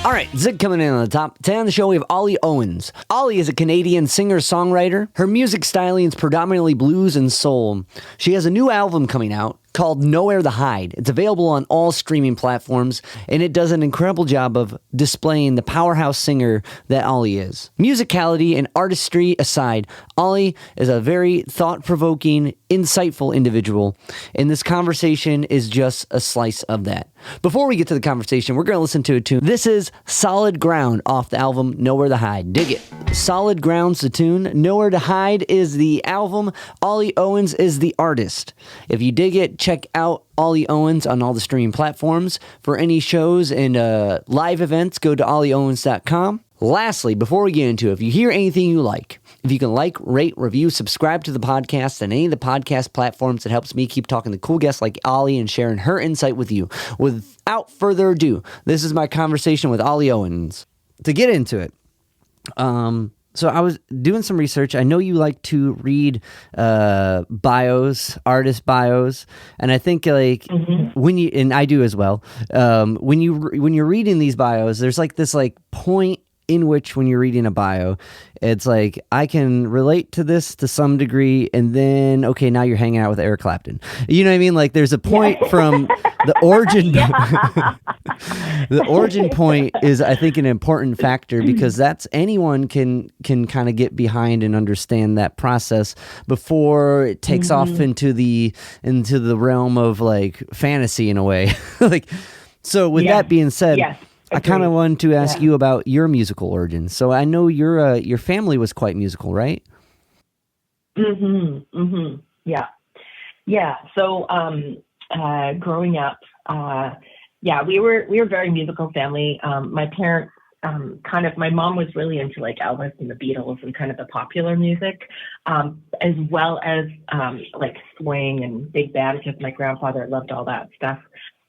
All right, Zig coming in on the top. Today on the show, we have Ollee Owens. Ollee is a Canadian singer-songwriter. Her music styling is predominantly blues and soul. She has a new album coming out called Nowhere to Hide. It's available on all streaming platforms, and it does an incredible job of displaying the powerhouse singer that Ollee is. Musicality and artistry aside, Ollee is a very thought-provoking, insightful individual, and this conversation is just a slice of that. Before we get to the conversation, we're going to listen to a tune. This is Solid Ground off the album Nowhere to Hide. Dig it. Solid Ground's the tune. Nowhere to Hide is the album. Ollee Owens is the artist. If you dig it, check out Ollee Owens on all the streaming platforms. For any shows and live events, go to OlleeOwens.com. Lastly, before we get into it, if you hear anything you like, if you can like, rate, review, subscribe to the podcast on any of the podcast platforms, it helps me keep talking to cool guests like Ollee and sharing her insight with you. Without further ado, this is my conversation with Ollee Owens. To get into it, so I was doing some research. I know you like to read bios, artist bios, and I think when you, and I do as well. When you're reading these bios, there's like this point in which when you're reading a bio, it's like, I can relate to this to some degree, and then, okay, now you're hanging out with Eric Clapton. You know what I mean? Like, there's a point from the origin. The origin point is, I think, an important factor, because that's anyone can kind of get behind and understand that process before it takes off into the realm of like fantasy in a way. So with that being said, I kind of wanted to ask you about your musical origins. So I know your family was quite musical, right? Yeah. So growing up, we were a very musical family. My parents my mom was really into like Elvis and the Beatles and kind of the popular music, as well as like swing and big band, because my grandfather loved all that stuff.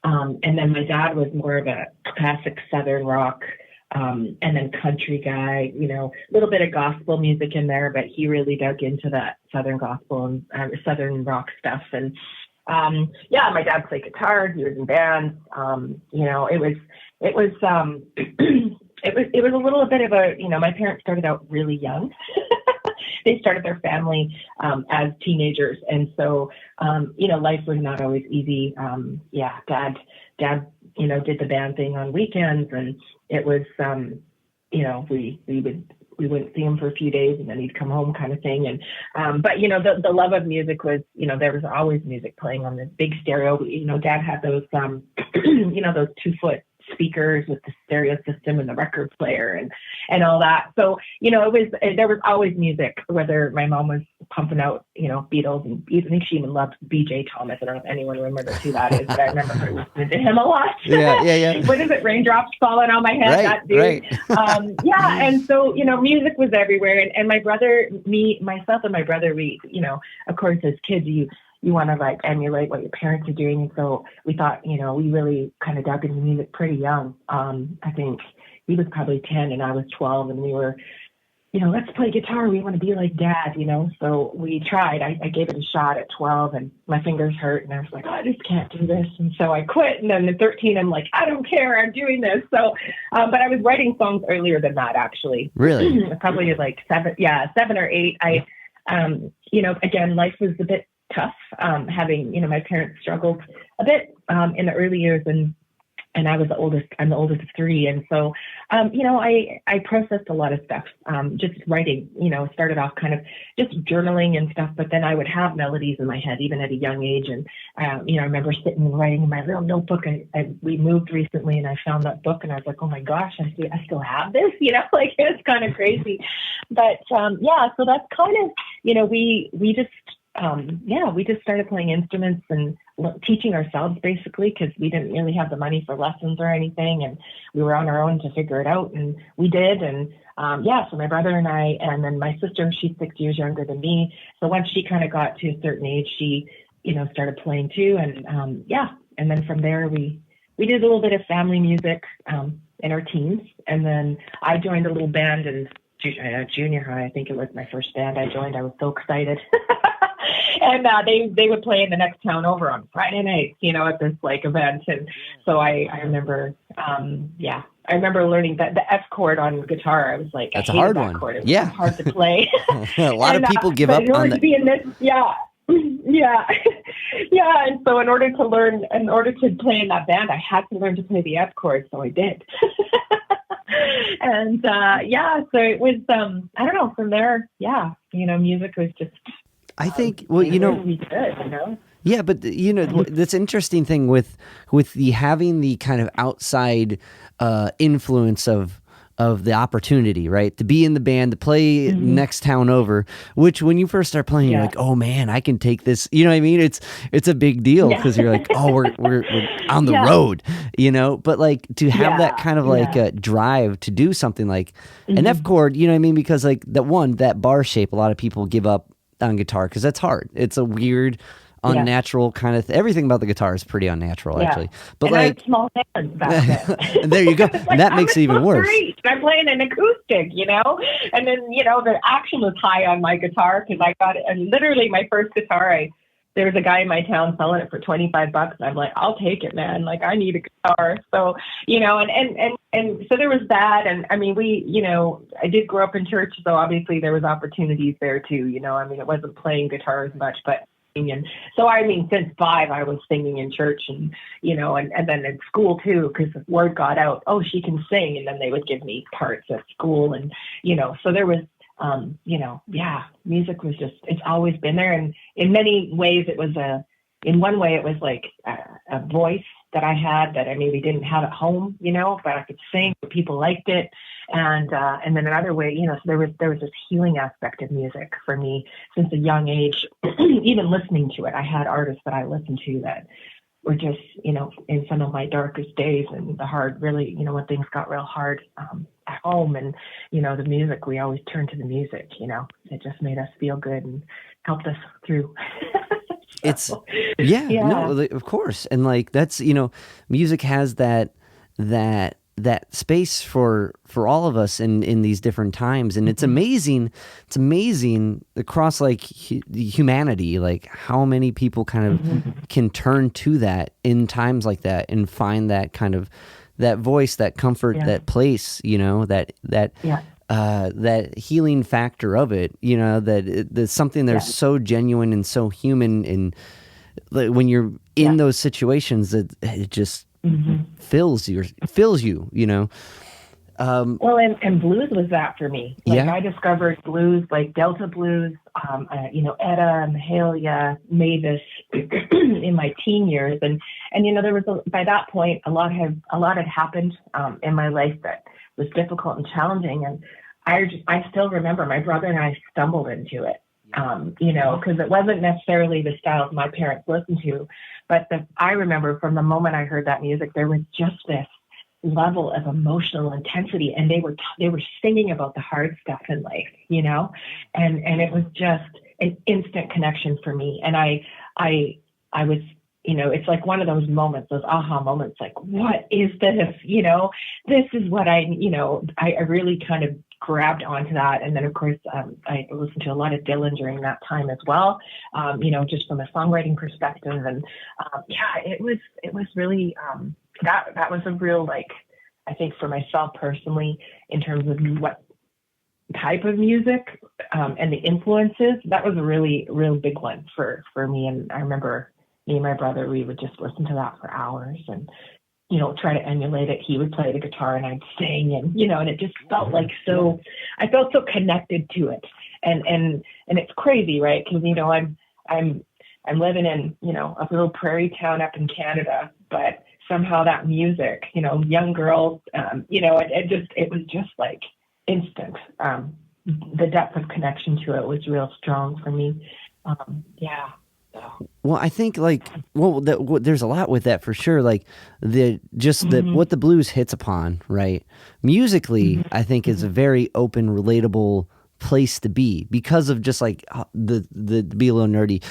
And then my dad was more of a classic Southern rock, and then country guy, a little bit of gospel music in there, but he really dug into that Southern gospel and Southern rock stuff. And, my dad played guitar. He was in bands. It was a little bit of a, my parents started out really young. They started their family as teenagers. And so, life was not always easy. Dad, did the band thing on weekends, and it was, we wouldn't see him for a few days and then he'd come home kind of thing. And, but the love of music was, there was always music playing on this big stereo. Dad had those, those 2-foot speakers with the stereo system and the record player and all that. So, there was always music, whether my mom was pumping out, Beatles, and I think she even loved BJ Thomas. I don't know if anyone remembers who that is, but I remember her listening to him a lot. Yeah. What is it? Raindrops falling on my head. Right, that dude. Right. And so, music was everywhere. And my brother, myself and my brother, we, of course, as kids, you want to like emulate what your parents are doing. And so we thought, we really kind of dug into music pretty young. I think he was probably 10 and I was 12, and we were, let's play guitar. We want to be like dad, So we tried. I gave it a shot at 12 and my fingers hurt and I was like, I just can't do this. And so I quit. And then at 13, I'm like, I don't care. I'm doing this. So, but I was writing songs earlier than that, actually. Really? Probably like 7 or 8. Again, life was a bit tough, having, my parents struggled a bit in the early years, and I was I'm the oldest of 3. And so, I processed a lot of stuff, just writing, started off kind of just journaling and stuff, but then I would have melodies in my head, even at a young age. And, I remember sitting and writing in my little notebook. We moved recently and I found that book and I was like, oh my gosh, I still have this, it's kind of crazy. But, so that's kind of, we just started playing instruments and teaching ourselves, basically, because we didn't really have the money for lessons or anything, and we were on our own to figure it out, and we did. And so my brother and I, and then my sister, she's 6 years younger than me, so once she kind of got to a certain age, she started playing too. And and then from there we did a little bit of family music in our teens, and then I joined a little band in junior high. I think it was my first band I joined. I was so excited. And they would play in the next town over on Friday nights, at this like event. And so I remember, I remember learning that the F chord on guitar. I was like, that's I a hated hard that one. chord. It was Yeah. so hard to play. A lot of people give but up in order on to the. be in this, yeah. And so in order to play in that band, I had to learn to play the F chord. So I did. And so it was, I don't know, from there, music was just, I think, well, really good, Yeah, but this interesting thing with the having the kind of outside influence of the opportunity, right? To be in the band, to play next town over, which when you first start playing, you're like, oh man, I can take this. You know what I mean? It's a big deal because you're like, oh, we're on the road, But like to have that kind of like a drive to do something like an F chord, you know what I mean? Because like that bar shape, a lot of people give up on guitar because that's hard. It's a weird, unnatural kind of everything about the guitar is pretty unnatural actually, but and like I have small hands back then. there you go. Like, and that makes it even worse. I'm playing an acoustic, and then the action was high on my guitar because I got it. And literally my first guitar, there was a guy in my town selling it for $25. I'm like, I'll take it, man. Like I need a guitar. So, and so there was that. And I mean, I did grow up in church. So obviously there was opportunities there too, I mean, it wasn't playing guitar as much, but and so, I mean, since 5, I was singing in church and then in school too, because word got out, oh, she can sing. And then they would give me parts at school. And, so there was, music was just, it's always been there. And in many ways, in one way, it was like a voice that I had that I maybe didn't have at home, but I could sing, but people liked it. And then another way, so there was this healing aspect of music for me since a young age, even listening to it. I had artists that I listened to that were just, in some of my darkest days and the hard, really, when things got real hard at home and, the music, we always turned to the music, it just made us feel good and helped us through. It's no, of course. And like, that's, music has that space for all of us in these different times. And it's amazing across like humanity, like how many people kind of can turn to that in times like that and find that kind of, that voice, that comfort, that place, that healing factor of it, that's something that's so genuine and so human. And when you're in those situations, that it just fills you. Well, and blues was that for me. I discovered blues, like Delta blues, Etta and Mahalia, Mavis in my teen years. And there was, by that point, a lot had happened in my life that was difficult and challenging. And I still remember my brother and I stumbled into it, because it wasn't necessarily the styles my parents listened to, but I remember from the moment I heard that music, there was just this level of emotional intensity, and they were singing about the hard stuff in life, and it was just an instant connection for me. And I was, it's like one of those moments, those aha moments, like, what is this? This is what I really kind of grabbed onto that. And then of course, I listened to a lot of Dylan during that time as well, just from a songwriting perspective. And it was really, that was a real, like, I think for myself personally, in terms of what type of music and the influences, that was a really, real big one for me. And I remember me and my brother, we would just listen to that for hours and, try to emulate it. He would play the guitar and I'd sing and, and it just felt like I felt so connected to it. And it's crazy, right? Cause I'm living in, a little prairie town up in Canada, but somehow that music, young girls, it was just like instant. The depth of connection to it was real strong for me. Well, I think there's a lot with that for sure. Like what the blues hits upon, right? Musically, I think is a very open, relatable place to be because of just like the be a little nerdy,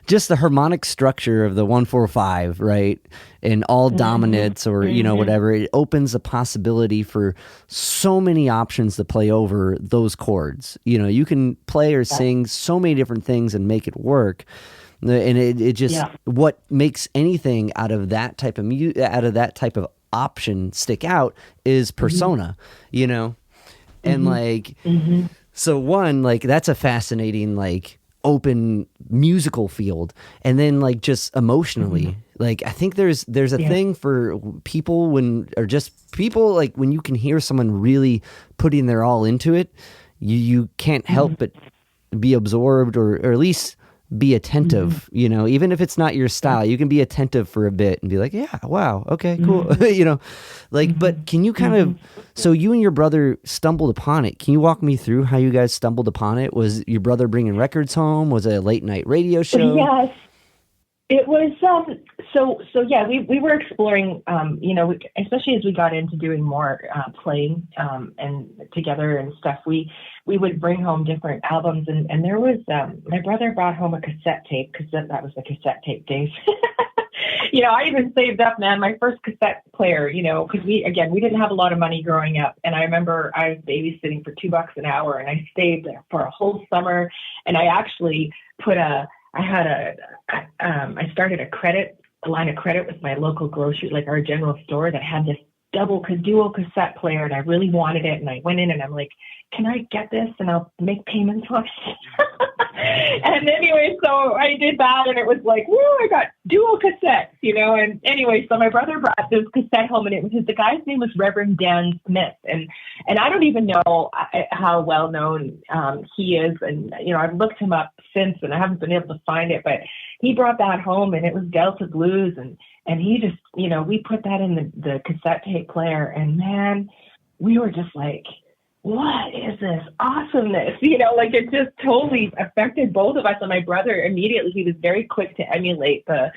just the harmonic structure of the 1-4-5, right? And all dominants or whatever. It opens a possibility for so many options to play over those chords. You can play or sing so many different things and make it work. And it just what makes anything out of that type of option stick out is persona, you know? And like, so one, like that's a fascinating, like open musical field. And then like just emotionally, like I think there's a thing for people or just people like when you can hear someone really putting their all into it, you can't help but be absorbed or at least be attentive, you know, even if it's not your style, you can be attentive for a bit and be like, yeah, wow, okay, cool. You know, like, but can you kind of, so you and your brother stumbled upon it. Can you walk me through how you guys stumbled upon it? Was your brother bringing records home? Was it a late night radio show? Yes. It was, so yeah, we were exploring, you know, especially as we got into doing more playing and together and stuff, we would bring home different albums, and there was, my brother brought home a cassette tape, because that was the cassette tape days. You know, I even saved up, man, my first cassette player, you know, because we didn't have a lot of money growing up. And I remember I was babysitting for $2 an hour, and I stayed there for a whole summer. And I actually I started a line of credit with my local grocery, like our general store, that had this dual cassette player, and I really wanted it. And I went in and I'm like, can I get this? And I'll make payments on it. And anyway, so I did that, and it was like, woo, I got dual cassettes, you know. And anyway, so my brother brought this cassette home, and the guy's name was Reverend Dan Smith. And I don't even know how well known he is. And, you know, I've looked him up since, and I haven't been able to find it, but he brought that home, and it was Delta Blues. And he just, you know, we put that in the cassette tape player, and man, we were just like, what is this awesomeness? You know, like it just totally affected both of us. And my brother immediately, he was very quick to emulate the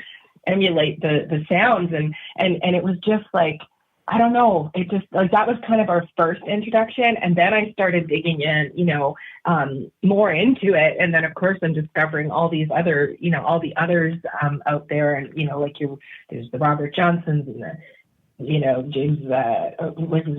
sounds. And it was just like, I don't know. It just like, that was kind of our first introduction. And then I started digging in, you know, more into it. And then of course I'm discovering all these other, you know, all the others out there. And, you know, like there's the Robert Johnsons and the, you know, James,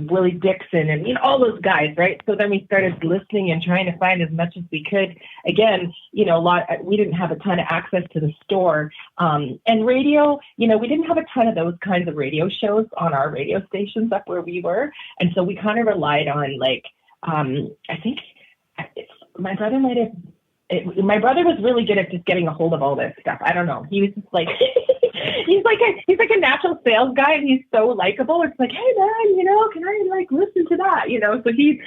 Willie Dixon, and, you know, all those guys, right? So then we started listening and trying to find as much as we could. Again, you know, we didn't have a ton of access to the store. And radio, you know, we didn't have a ton of those kinds of radio shows on our radio stations up where we were. And so we kind of relied on, like, I think my brother was really good at just getting a hold of all this stuff. I don't know. He was just like, he's like a natural sales guy, and he's so likable. It's like, hey man, you know, can I like listen to that? You know, so he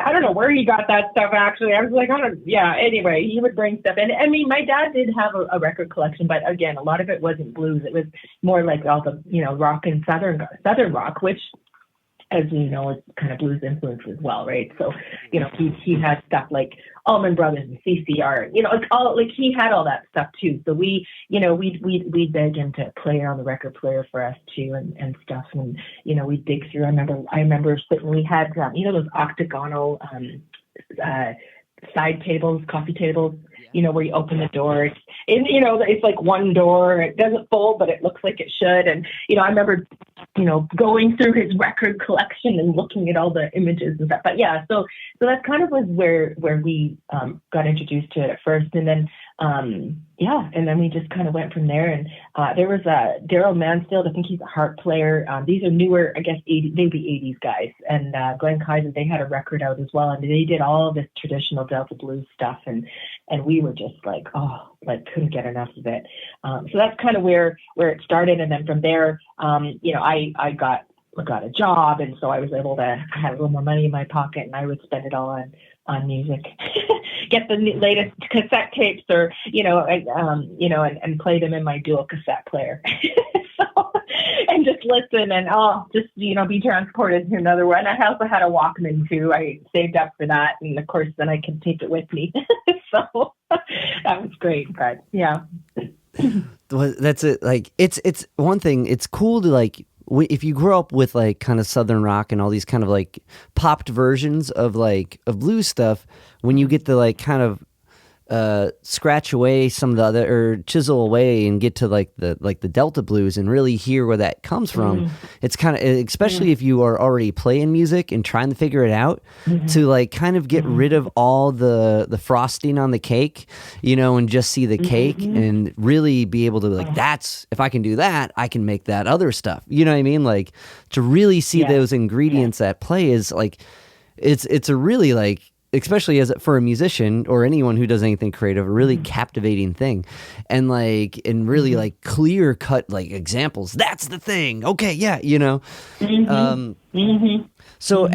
I don't know where he got that stuff actually. I was like, anyway, he would bring stuff. And I mean, my dad did have a record collection, but again, a lot of it wasn't blues. It was more like all the, you know, rock and southern rock, which, as you know, it's kind of blues influence as well, right? So, you know, he had stuff like Allman Brothers and CCR, you know, he had all that stuff too. So we, you know, we'd beg him to play it on the record player for us too, and stuff. And, you know, we'd dig through. I remember sitting, we had, you know, those octagonal side tables, coffee tables, you know, where you open the door. You know, it's like one door. It doesn't fold, but it looks like it should. And, you know, I remember, you know, going through his record collection and looking at all the images and stuff. But yeah, so that kind of was where we got introduced to it at first. And then, and then we just kind of went from there. And there was Daryl Mansfield. I think he's a harp player. These are newer, I guess, maybe 80s guys. And Glenn Kaiser, they had a record out as well. And they did all of this traditional Delta blues stuff. And we were just like, couldn't get enough of it. So that's kind of where it started. And then from there, you know, I got a job. And so I was able to have a little more money in my pocket, and I would spend it all on music, get the latest cassette tapes, or, you know, and play them in my dual cassette player. So, and just listen and, just, you know, be transported to another one. I also had a Walkman too. I saved up for that. And of course, then I could take it with me. So that was great. But yeah. Well, that's it. Like, it's one thing. It's cool to, like, if you grow up with like kind of Southern rock and all these kind of like popped versions of blues stuff, when you get the like kind of scratch away some of the other, or chisel away and get to like the Delta blues and really hear where that comes from. It's kind of, especially if you are already playing music and trying to figure it out, to like kind of get rid of all the frosting on the cake, you know, and just see the cake and really be able to like, that's, if I can do that, I can make that other stuff. You know what I mean? Like to really see those ingredients at play is like, it's a really like, especially as for a musician or anyone who does anything creative, a really captivating thing, and like, and really like clear cut like examples. That's the thing. Okay, yeah, you know. So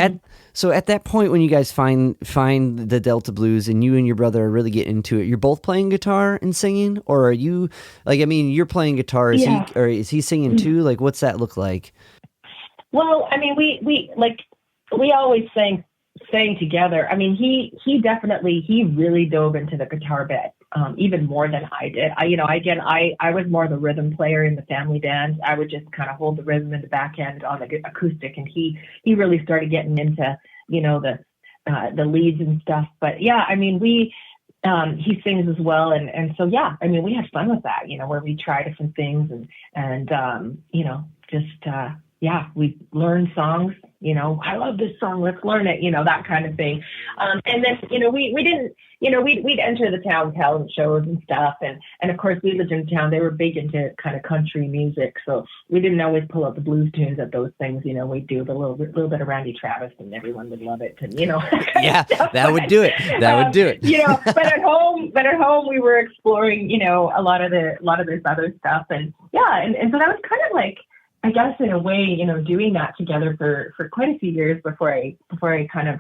at that point when you guys find the Delta blues and you and your brother really get into it, you're both playing guitar and singing, or are you like? I mean, you're playing guitar. Is he singing too? Like, what's that look like? Well, I mean, we always sang together. I mean, he definitely, he really dove into the guitar bit, even more than I did. I was more the rhythm player in the family band. I would just kind of hold the rhythm in the back end on the acoustic, and he really started getting into, you know, the leads and stuff. But yeah, I mean, he sings as well. And so, yeah, I mean, we had fun with that, you know, where we try different things and you know, just, we learn songs, you know, I love this song, let's learn it, you know, that kind of thing. And then, you know, we didn't, you know, we'd enter the town talent shows and stuff. And of course we lived in town, they were big into kind of country music. So we didn't always pull out the blues tunes at those things. You know, we'd do the little bit of Randy Travis and everyone would love it. And, you know, yeah, that would do it. That would do it. You know, but at home we were exploring, you know, a lot of this other stuff. And yeah. And so that was kind of like, I guess in a way, you know, doing that together for quite a few years before I kind of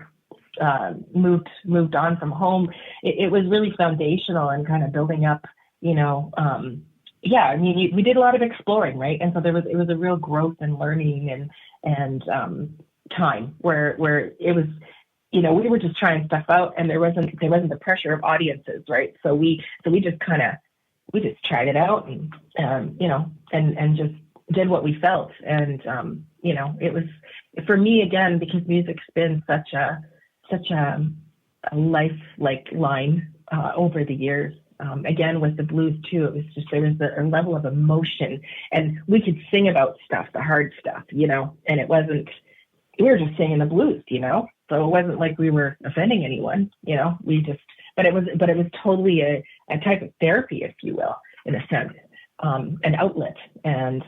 moved on from home. It was really foundational and kind of building up, you know. I mean, we did a lot of exploring, right? And so it was a real growth and learning and time where it was, you know, we were just trying stuff out, and there wasn't the pressure of audiences, right? So we just tried it out and you know, and just did what we felt. And, you know, it was for me, again, because music's been such a life-like line over the years. Again, with the blues too, it was just, there was a level of emotion, and we could sing about stuff, the hard stuff, you know, and we were just singing the blues, you know, so it wasn't like we were offending anyone, you know, but it was totally a type of therapy, if you will, in a sense. An outlet, and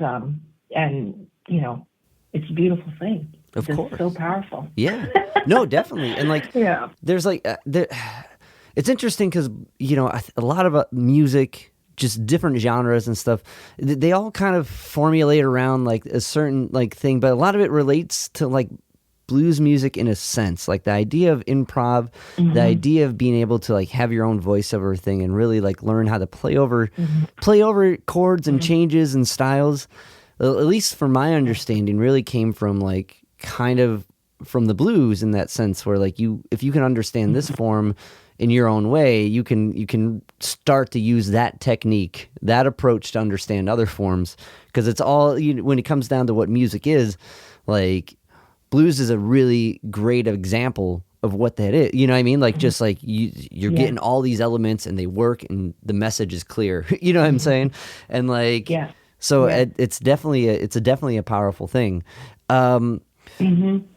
you know, it's a beautiful thing. Of course, so powerful. Yeah, no, definitely, and like, there's like, it's interesting because, you know, a lot of music, just different genres and stuff, they all kind of formulate around like a certain like thing, but a lot of it relates to like blues music in a sense, like the idea of improv, the idea of being able to like have your own voiceover thing and really like learn how to play over chords and changes and styles, at least from my understanding, really came from like kind of from the blues in that sense, where like if you can understand this form in your own way, you can start to use that technique, that approach to understand other forms, because it's all, you know, when it comes down to what music is, like blues is a really great example of what that is. You know what I mean? Like, just like you're getting all these elements and they work and the message is clear. You know what I'm saying? And like, it's definitely a powerful thing.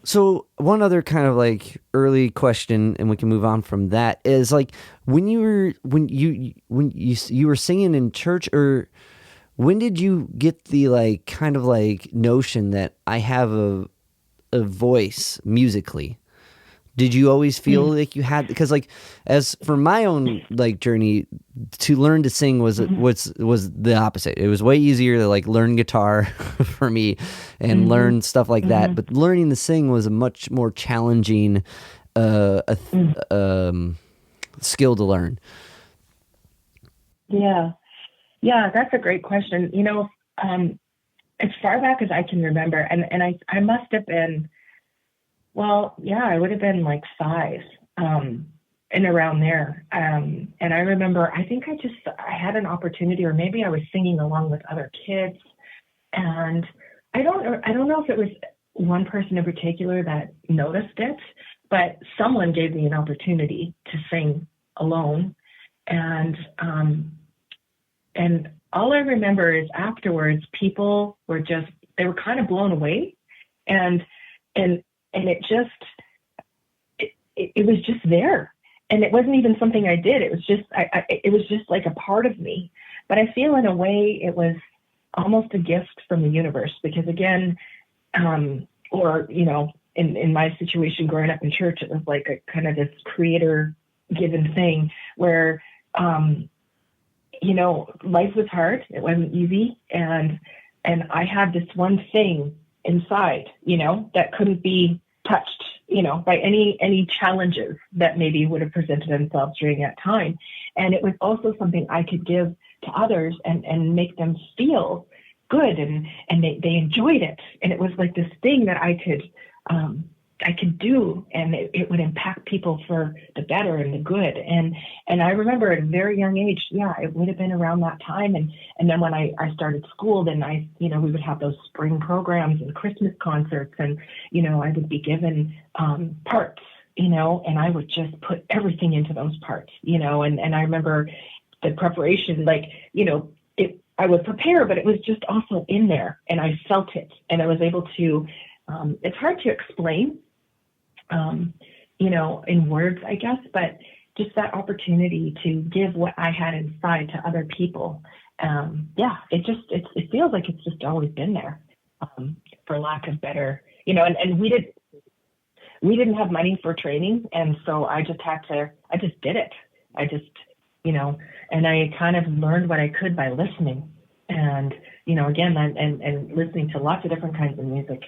So one other kind of like early question, and we can move on from that, is like when you were singing in church, or when did you get the like kind of like notion that I have a voice musically? Did you always feel like you had, because like, as for my own like journey, to learn to sing was the opposite. It was way easier to like learn guitar for me and learn stuff like that, but learning to sing was a much more challenging skill to learn. Yeah, that's a great question. You know, as far back as I can remember, and I must have been, well, yeah, I would have been like 5, and around there. And I remember, I think I had an opportunity, or maybe I was singing along with other kids, and I don't know if it was one person in particular that noticed it, but someone gave me an opportunity to sing alone. And all I remember is afterwards, people were they were kind of blown away, and it was just there. And it wasn't even something I did. It was just, it was just like a part of me. But I feel in a way it was almost a gift from the universe, because again, or, you know, in my situation growing up in church, it was like a kind of this creator given thing where, you know, life was hard. It wasn't easy. And I had this one thing inside, you know, that couldn't be touched, you know, by any challenges that maybe would have presented themselves during that time. And it was also something I could give to others and make them feel good, and they enjoyed it. And it was like this thing that I could do, and it would impact people for the better and the good. And I remember at a very young age, yeah, it would have been around that time. And then when I started school, then we would have those spring programs and Christmas concerts, and, you know, I would be given parts, you know, and I would just put everything into those parts, you know, and I remember the preparation, like, you know, I would prepare, but it was just also in there, and I felt it, and I was able to, it's hard to explain, you know, in words, I guess, but just that opportunity to give what I had inside to other people. Yeah, it feels like it's just always been there, for lack of better, you know, and we didn't have money for training. And so I just did it. You know, and I kind of learned what I could by listening, and, you know, again, and listening to lots of different kinds of music,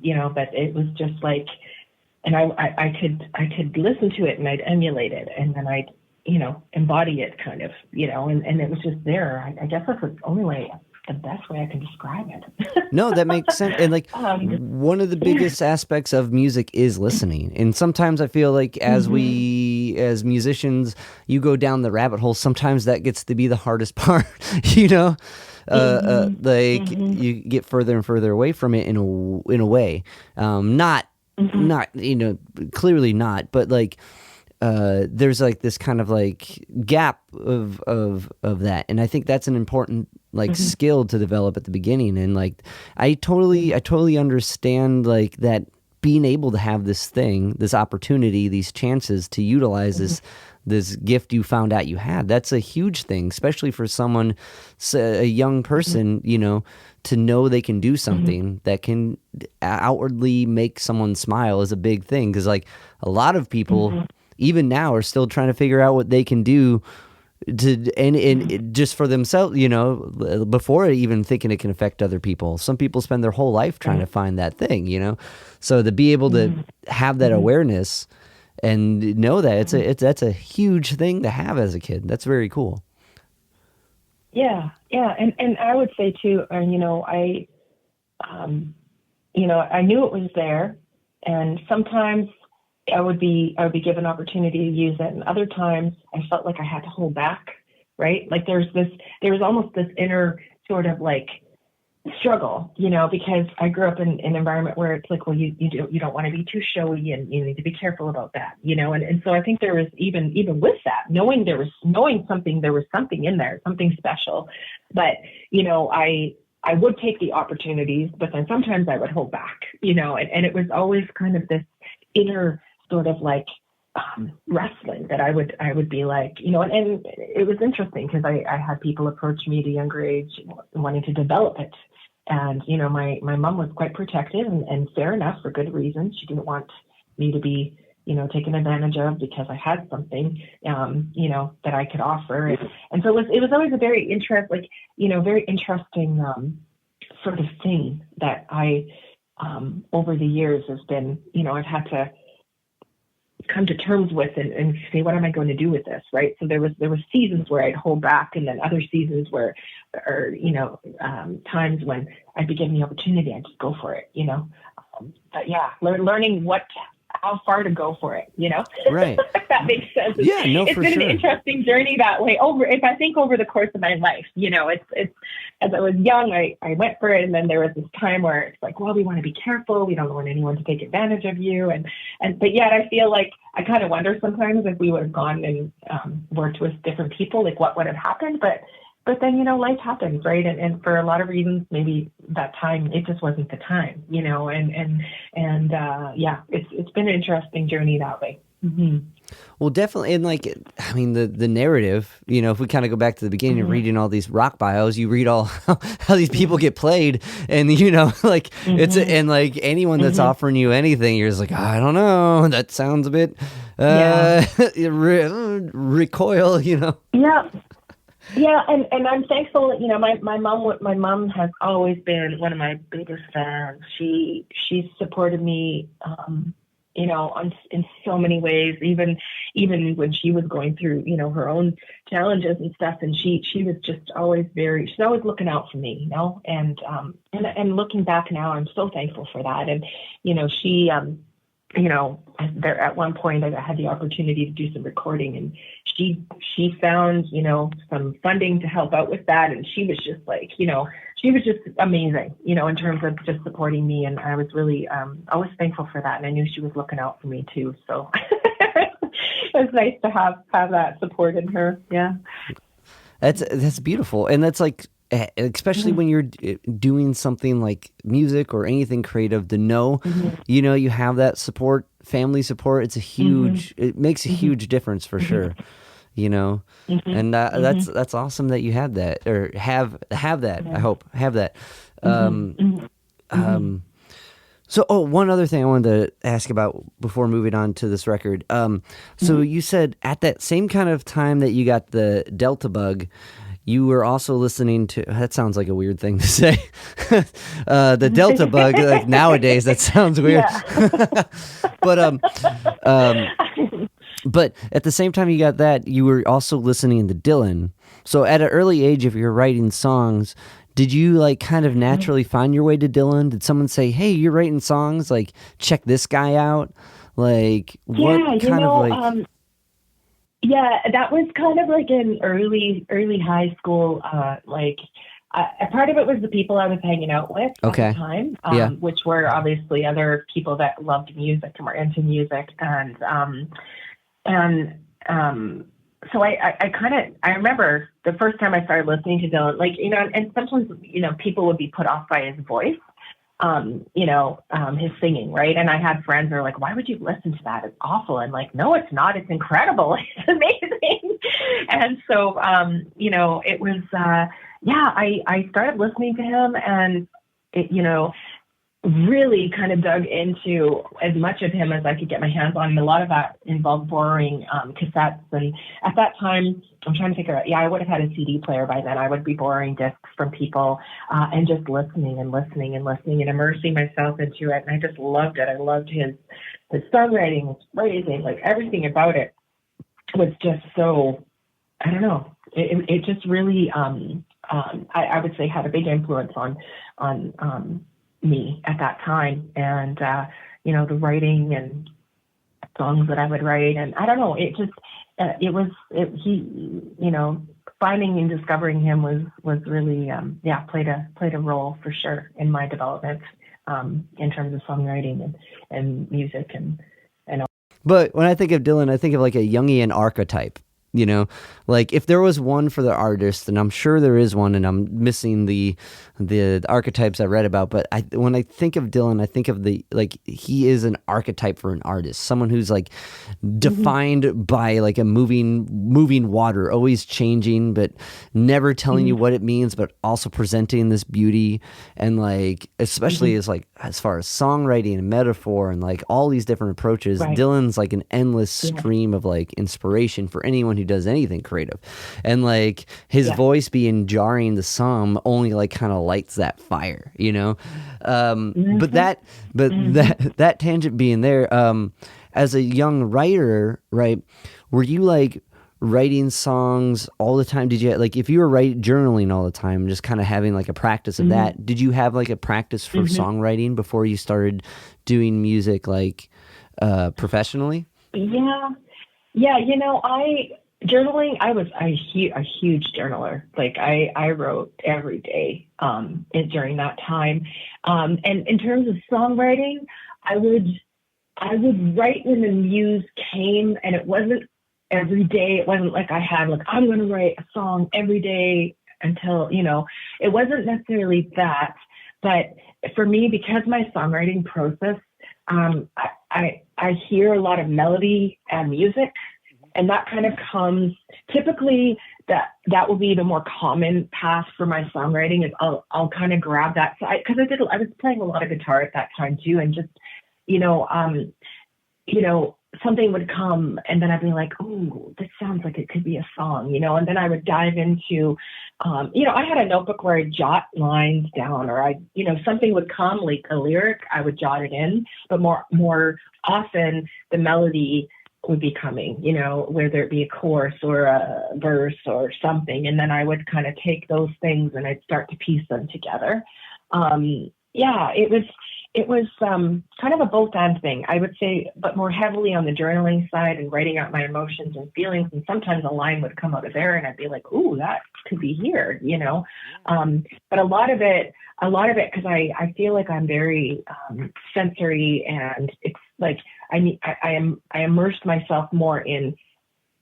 you know, but it was just like, and I could listen to it, and I'd emulate it, and then I'd, you know, embody it kind of, you know, and it was just there. I guess that's the best way I can describe it. No, that makes sense. And like, one of the biggest aspects of music is listening. And sometimes I feel like as musicians, you go down the rabbit hole, sometimes that gets to be the hardest part, you know? You get further and further away from it in a way. Not, you know, clearly not, but like, there's like this kind of like gap of that. And I think that's an important like skill to develop at the beginning. And like, I totally understand like that, being able to have this opportunity, these chances to utilize this gift you found out you had. That's a huge thing, especially for someone, a young person, you know, to know they can do something that can outwardly make someone smile is a big thing. Cause like a lot of people, even now, are still trying to figure out what they can do and just for themselves, you know, before even thinking it can affect other people. Some people spend their whole life trying to find that thing, you know? So to be able to have that awareness and know that that's a huge thing to have as a kid. That's very cool. Yeah. And I would say too, you know, I knew it was there, and sometimes I would be given opportunity to use it, and other times I felt like I had to hold back, right? Like there was almost this inner sort of like struggle, you know, because I grew up in an environment where it's like, well, you don't want to be too showy, and you need to be careful about that, you know, and so I think there was even with that, knowing there was something in there, something special, but, you know, I would take the opportunities, but then sometimes I would hold back, you know, and it was always kind of this inner sort of like wrestling that I would be like, you know, and it was interesting because I had people approach me at a younger age wanting to develop it. And, you know, my mom was quite protective, and fair enough, for good reasons. She didn't want me to be, you know, taken advantage of because I had something, you know, that I could offer. And so it was always a very interesting sort of thing that I, over the years has been, you know, I've had to come to terms with and say, what am I going to do with this? Right. So there was seasons where I'd hold back, and then other seasons where, or, you know, times when I'd be given the opportunity, I'd just go for it, you know? But yeah, learning what how far to go for it, Right. If that makes sense. Yeah, no, it's for been sure. an interesting journey that way. If I think over the course of my life, it's as I was young, I went for it, and then there was this time where it's like, well, we want to be careful. We don't want anyone to take advantage of you, but yet I feel like I kind of wonder sometimes if we would have gone and worked with different people, like what would have happened. But then, life happens, right? And for a lot of reasons, maybe that time, it just wasn't the time, it's been an interesting journey that way. Mm-hmm. Well, definitely. And the narrative, if we kind of go back to the beginning, Mm-hmm. reading all these rock bios, you read all how these people get played, and it's and like anyone that's offering you anything, you're just like, I don't know, that sounds a bit recoil, Yeah, and I'm thankful. My mom has always been one of my biggest fans. She supported me, in so many ways. Even when she was going through, her own challenges and stuff. And she was just always she's always looking out for me, And looking back now, I'm so thankful for that. And she there at one point I had the opportunity to do some recording, and she found, some funding to help out with that. And she was just like, she was just amazing, in terms of just supporting me. And I was really, always thankful for that. And I knew she was looking out for me too. So it was nice to have that support in her. Yeah. That's beautiful. And that's like, especially when you're doing something like music or anything creative, to know, you have that support, family support. It's a huge, it makes a huge difference for sure, and that's awesome that you had that, or have that. I hope have that. So, one other thing I wanted to ask about before moving on to this record. So you said at that same kind of time that you got the Delta bug, you were also listening to, that sounds like a weird thing to say, the Delta bug, like nowadays, that sounds weird. Yeah. But at the same time you got that, you were also listening to Dylan. So at an early age, if you're writing songs, did you kind of naturally find your way to Dylan? Did someone say, hey, you're writing songs, check this guy out? Yeah, that was kind of in early high school. Part of it was the people I was hanging out with at the time, which were obviously other people that loved music and were into music. So I remember the first time I started listening to Dylan, and sometimes, people would be put off by his voice. His singing, right? And I had friends that were like, why would you listen to that? It's awful. And no, it's not. It's incredible. It's amazing. And so, it was, I started listening to him, and it, really kind of dug into as much of him as I could get my hands on. And a lot of that involved borrowing cassettes. And at that time, I'm trying to figure out, I would have had a CD player by then. I would be borrowing discs from people and just listening and immersing myself into it. And I just loved it. I loved his songwriting, his phrasing, everything about it was just so, I don't know. It just really, I would say, had a big influence on me at that time. And, the writing and songs that I would write. And I don't know, it just, finding and discovering him was really, played a role for sure in my development, in terms of songwriting and music and all. But when I think of Dylan, I think of a Jungian archetype. If there was one for the artist, and I'm sure there is one, and I'm missing the archetypes I read about, but when I think of Dylan, I think of he is an archetype for an artist, someone who's defined by a moving water, always changing, but never telling you what it means, but also presenting this beauty, and especially as far as songwriting and metaphor and all these different approaches, right. Dylan's an endless stream of inspiration for anyone who does anything creative, and his voice being jarring to some only kind of lights that fire, but that tangent being there, as a young writer, right, were you writing songs all the time? Did you if you were journaling all the time, just kind of having a practice of that, did you have a practice for songwriting before you started doing music professionally? Yeah. Journaling, I was a huge journaler. Like I wrote every day during that time. And in terms of songwriting, I would write when the muse came, and it wasn't every day. It wasn't like I had like, I'm going to write a song every day until, it wasn't necessarily that. But for me, because my songwriting process, I hear a lot of melody and music, and that kind of comes typically that will be the more common path for my songwriting is I'll kind of grab that side, because I was playing a lot of guitar at that time too, and just something would come and then I'd be like, oh, this sounds like it could be a song, and then I would dive into, I had a notebook where I'd jot lines down, or something would come, like a lyric, I would jot it in, but more often the melody would be coming, whether it be a chorus or a verse or something. And then I would kind of take those things and I'd start to piece them together. It was kind of a both and thing, I would say, but more heavily on the journaling side and writing out my emotions and feelings. And sometimes a line would come out of there and I'd be like, ooh, that could be here, but a lot of it, because I feel like I'm very sensory, and it's like I immersed myself more in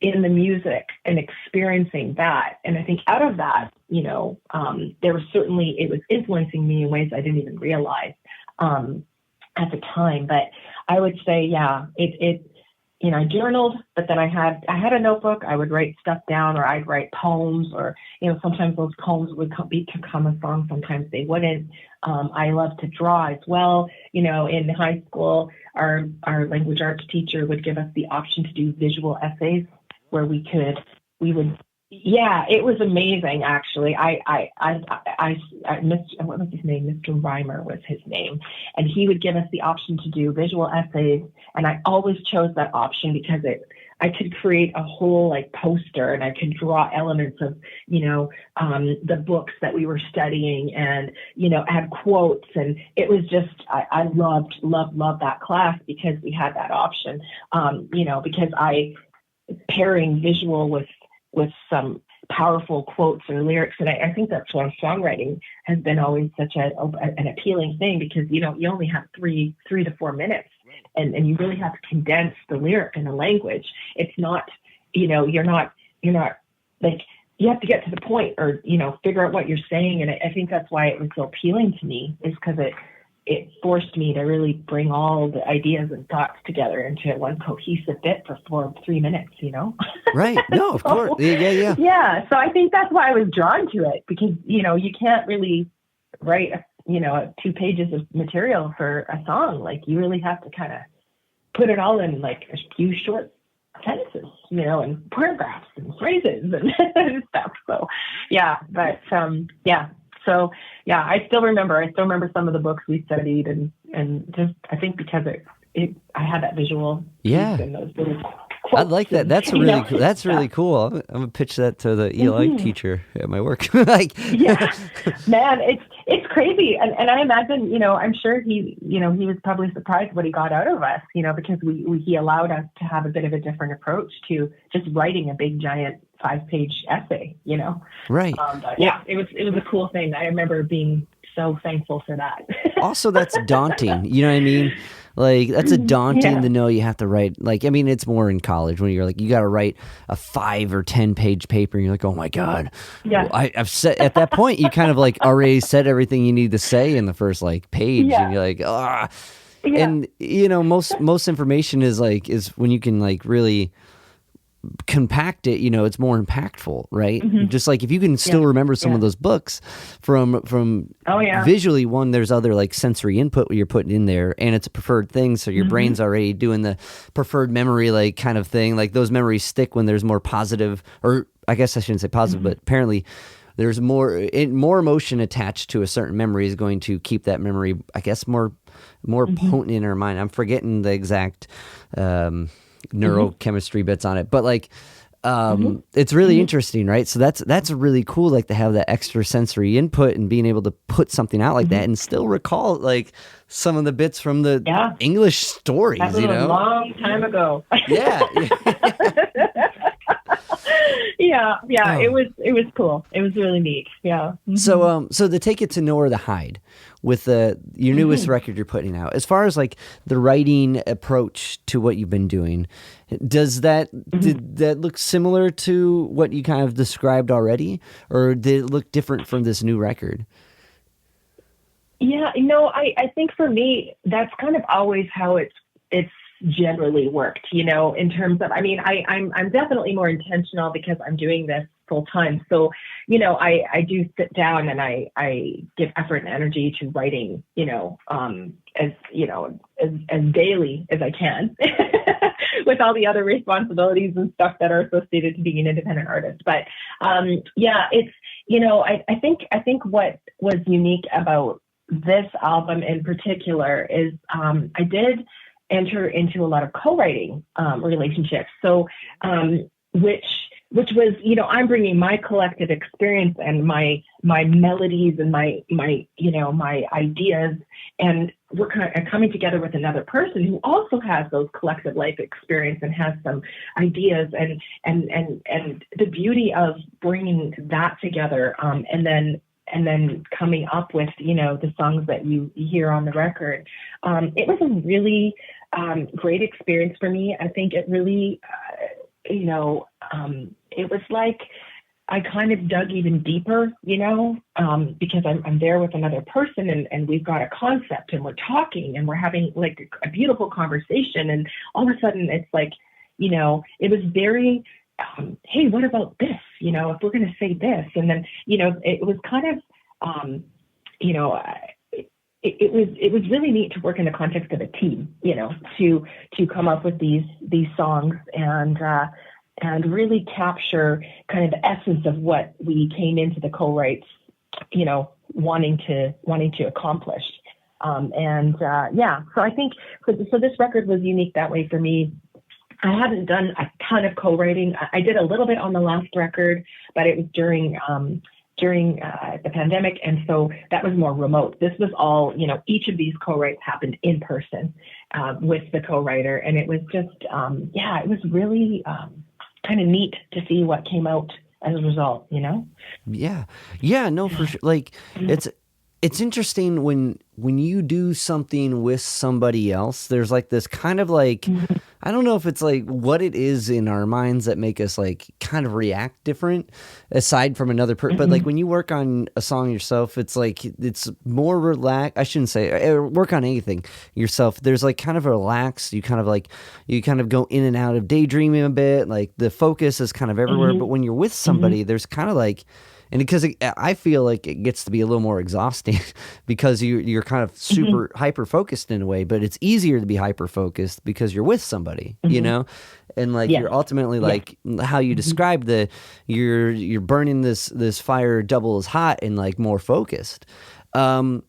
the music and experiencing that. And I think out of that, there was certainly, it was influencing me in ways I didn't even realize at the time. But I would say, I journaled, but then I had a notebook. I would write stuff down, or I'd write poems, or, sometimes those poems would become a song. Sometimes they wouldn't. I love to draw as well. In high school, our language arts teacher would give us the option to do visual essays where it was amazing, actually. What was his name? Mr. Reimer was his name. And he would give us the option to do visual essays. And I always chose that option because I could create a whole like poster, and I could draw elements of, the books that we were studying, and, add quotes. And it was just, I loved that class because we had that option, because pairing visual with some powerful quotes or lyrics. And I think that's why songwriting has been always such an appealing thing, because, you only have 3 to 4 minutes, and you really have to condense the lyric and the language. It's not, you're not like, you have to get to the point, or, figure out what you're saying. And I think that's why it was so appealing to me, is because it forced me to really bring all the ideas and thoughts together into one cohesive bit for 3 minutes, Right. No, of course. Yeah. Yeah. So I think that's why I was drawn to it, because, you can't really write, 2 pages of material for a song. Like, you really have to kind of put it all in like a few short sentences, and paragraphs and phrases and stuff. So, So I still remember some of the books we studied, and just, I think because I had that visual piece and those little quotes. I like that. That's really cool. That's really cool. I'm gonna pitch that to the ELI teacher at my work. Man, it's crazy, and I imagine, I'm sure he was probably surprised what he got out of us, because he allowed us to have a bit of a different approach to just writing a big giant 5-page essay, Right. It was a cool thing. I remember being so thankful for that. Also, that's daunting. You know what I mean? Like, that's a daunting to know you have to write. Like, I mean, it's more in college when you're like, you got to write a 5 or 10 page paper, and you're like, oh my God. Yeah. I've said at that point, you kind of like already said everything you need to say in the first like page, and you're like, ah. Yeah. And most information is when you can like really compact it, it's more impactful, right? Just like if you can still remember some of those books from visually, one, there's other like sensory input you're putting in there, and it's a preferred thing, so your brain's already doing the preferred memory like kind of thing. Like, those memories stick when there's more positive, or I guess I shouldn't say positive, but apparently there's more emotion attached to a certain memory is going to keep that memory, I guess, more potent in our mind. I'm forgetting the exact neurochemistry bits on it, but like It's really interesting, right? So that's really cool, like to have that extra sensory input and being able to put something out like that and still recall like some of the bits from the English stories. That was a long time ago. Yeah. Yeah. It was cool. It was really neat. Yeah. So to take it to Nowhere to Hide with your newest record you're putting out, as far as like the writing approach to what you've been doing, did that look similar to what you kind of described already, or did it look different from this new record? Yeah, I think for me, that's kind of always how it's generally worked, in terms of, I'm definitely more intentional because I'm doing this full time. So, I do sit down and I give effort and energy to writing, as daily as I can with all the other responsibilities and stuff that are associated to being an independent artist. But, it's, I think what was unique about this album in particular is, I did enter into a lot of co-writing relationships. So, which was, I'm bringing my collective experience and my melodies and my ideas, and we're kind of coming together with another person who also has those collective life experience and has some ideas, and the beauty of bringing that together, and then coming up with, the songs that you hear on the record. It was a really great experience for me. I think it really, it was like I kind of dug even deeper, because I'm there with another person and we've got a concept and we're talking and we're having like a beautiful conversation. And all of a sudden it's like, it was very, hey, what about this? If we're going to say this, and then, it was kind of, it was really neat to work in the context of a team, to come up with these songs and really capture kind of the essence of what we came into the co-writes, wanting to accomplish. So I think, so this record was unique that way for me. I haven't done a ton of co-writing. I did a little bit on the last record, but it was during the pandemic. And so that was more remote. This was all, each of these co-writes happened in person with the co-writer. And it was just, it was really kind of neat to see what came out as a result, Yeah. Yeah, no, for sure. Like it's interesting when you do something with somebody else, there's like this kind of like, I don't know if it's like what it is in our minds that make us like kind of react different aside from another person. But like when you work on a song yourself, it's like, it's more relaxed. I shouldn't say work on anything yourself. There's like kind of a relaxed, you kind of go in and out of daydreaming a bit. Like the focus is kind of everywhere. But when you're with somebody, there's kind of like, and because I feel like it gets to be a little more exhausting because you're kind of super hyper focused in a way, but it's easier to be hyper focused because you're with somebody, and like you're ultimately like how you describe you're burning this fire double as hot and like more focused. I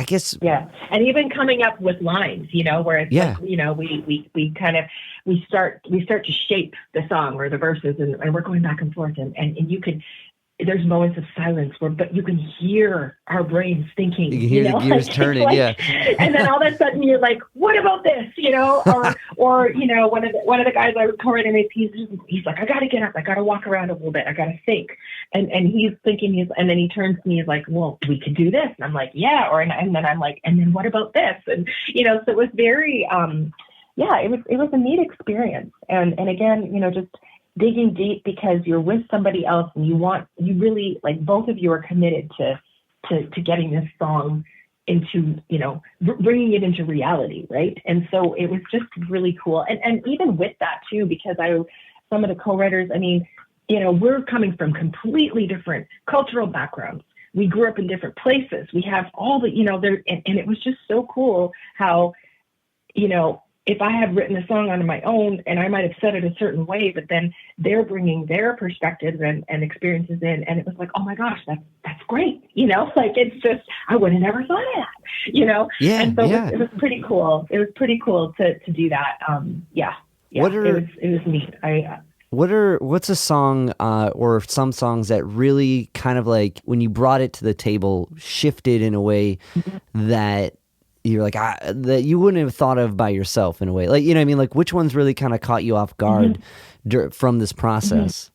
guess. Yeah. And even coming up with lines, where it's like, we start to shape the song or the verses and we're going back and forth and you could, there's moments of silence but you can hear our brains thinking. You can hear the gears turning, And then all of a sudden you're like, what about this? Or one of the guys I was co-writing with, he's like, I got to get up, I got to walk around a little bit, I got to think. And he's thinking, and then he turns to me, he's like, well, we could do this. And I'm like, yeah. And then I'm like, and then what about this? And, so it was very, it was a neat experience. And again, just digging deep because you're with somebody else and you really, like, both of you are committed to getting this song into, bringing it into reality. Right. And so it was just really cool. And even with that too, because some of the co-writers, we're coming from completely different cultural backgrounds. We grew up in different places. We have all the, and it was just so cool how, if I had written a song on my own and I might have said it a certain way, but then they're bringing their perspectives and experiences in, and it was like, oh my gosh, that's great. Like, it's just, I would have never thought of that, Yeah. And so it was pretty cool. It was pretty cool to do that. It was neat. What's a song or some songs that really kind of like when you brought it to the table shifted in a way that you're like that you wouldn't have thought of by yourself in a way, like, you know what I mean, like which ones really kind of caught you off guard from this process?